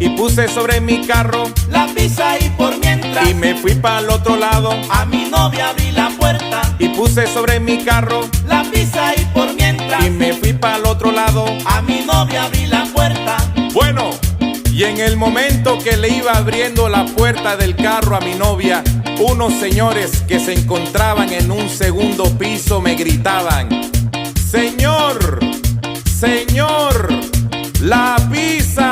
y puse sobre mi carro la pizza y por mientras y me fui para el otro lado. a mi novia abrí la puerta Y puse sobre mi carro la pizza y por mientras y me fui para el otro lado. a mi novia abrí la puerta. Bueno, y en el momento que le iba abriendo la puerta del carro a mi novia, unos señores que se encontraban en un segundo piso me gritaban: Señor, señor, la pizza.